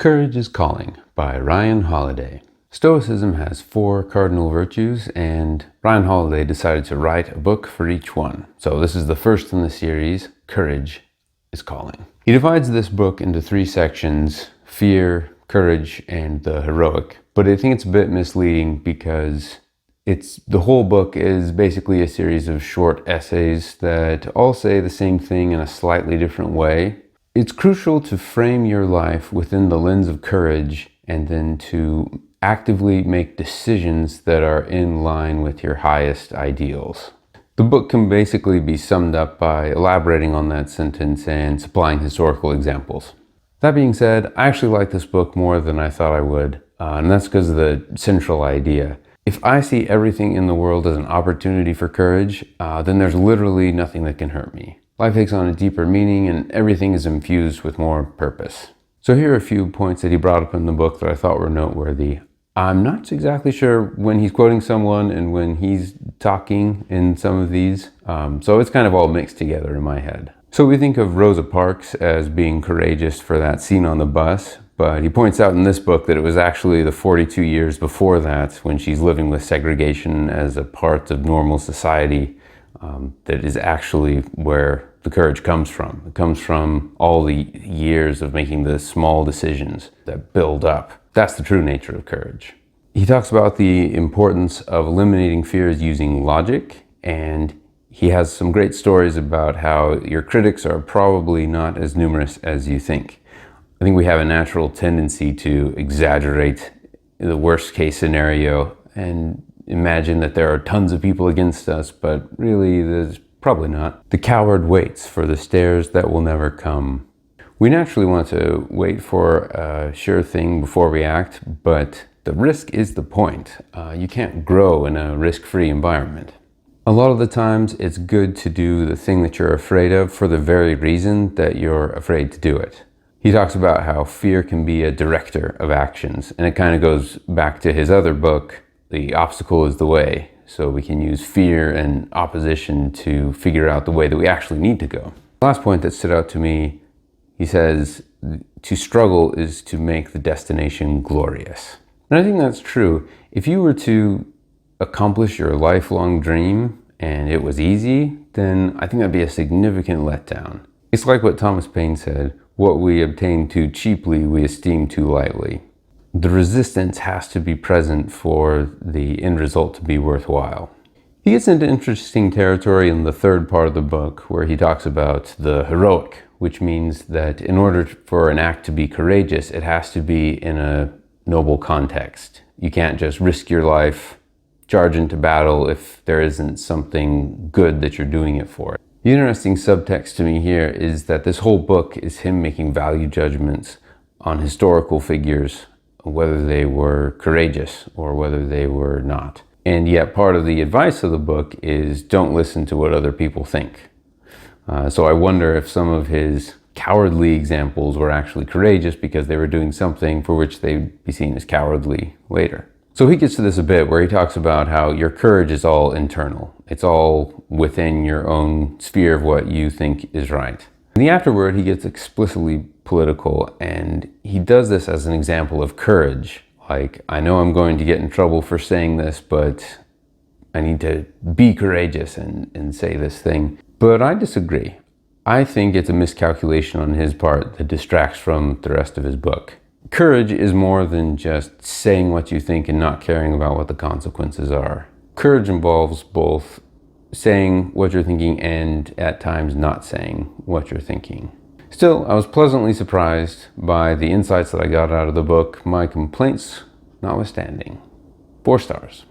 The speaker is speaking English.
Courage is Calling by Ryan Holiday. Stoicism has 4 cardinal virtues, and Ryan Holiday decided to write a book for each one. So this is the first in the series, Courage is Calling. He divides this book into 3 sections: fear, courage, and the heroic. But I think it's a bit misleading because the whole book is basically a series of short essays that all say the same thing in a slightly different way. It's crucial to frame your life within the lens of courage and then to actively make decisions that are in line with your highest ideals. The book can basically be summed up by elaborating on that sentence and supplying historical examples. That being said, I actually like this book more than I thought I would, and that's because of the central idea. If I see everything in the world as an opportunity for courage, then there's literally nothing that can hurt me. Life takes on a deeper meaning and everything is infused with more purpose. So here are a few points that he brought up in the book that I thought were noteworthy. I'm not exactly sure when he's quoting someone and when he's talking in some of these, so it's kind of all mixed together in my head. So we think of Rosa Parks as being courageous for that scene on the bus, but he points out in this book that it was actually the 42 years before that, when she's living with segregation as a part of normal society, that is actually where the courage comes from. It comes from all the years of making the small decisions that build up. That's the true nature of courage. He talks about the importance of eliminating fears using logic, and he has some great stories about how your critics are probably not as numerous as you think. I think we have a natural tendency to exaggerate the worst case scenario and imagine that there are tons of people against us, but really there's probably not. The coward waits for the stairs that will never come. We naturally want to wait for a sure thing before we act, but the risk is the point. You can't grow in a risk-free environment. A lot of the times it's good to do the thing that you're afraid of for the very reason that you're afraid to do it. He talks about how fear can be a director of actions, and it kind of goes back to his other book, The Obstacle is the Way. So we can use fear and opposition to figure out the way that we actually need to go. The last point that stood out to me, he says, to struggle is to make the destination glorious. And I think that's true. If you were to accomplish your lifelong dream and it was easy, then I think that'd be a significant letdown. It's like what Thomas Paine said, what we obtain too cheaply, we esteem too lightly. The resistance has to be present for the end result to be worthwhile. He gets into interesting territory in the 3rd part of the book where he talks about the heroic, which means that in order for an act to be courageous, it has to be in a noble context. You can't just risk your life, charge into battle if there isn't something good that you're doing it for. The interesting subtext to me here is that this whole book is him making value judgments on historical figures, whether they were courageous or whether they were not. And yet part of the advice of the book is don't listen to what other people think. So I wonder if some of his cowardly examples were actually courageous because they were doing something for which they'd be seen as cowardly later. So he gets to this a bit where he talks about how your courage is all internal. It's all within your own sphere of what you think is right. In the afterword, he gets explicitly political, and he does this as an example of courage. Like, I know I'm going to get in trouble for saying this, but I need to be courageous and say this thing. But I disagree. I think it's a miscalculation on his part that distracts from the rest of his book. Courage is more than just saying what you think and not caring about what the consequences are. Courage involves both saying what you're thinking and at times not saying what you're thinking. Still, I was pleasantly surprised by the insights that I got out of the book, my complaints notwithstanding. 4 stars.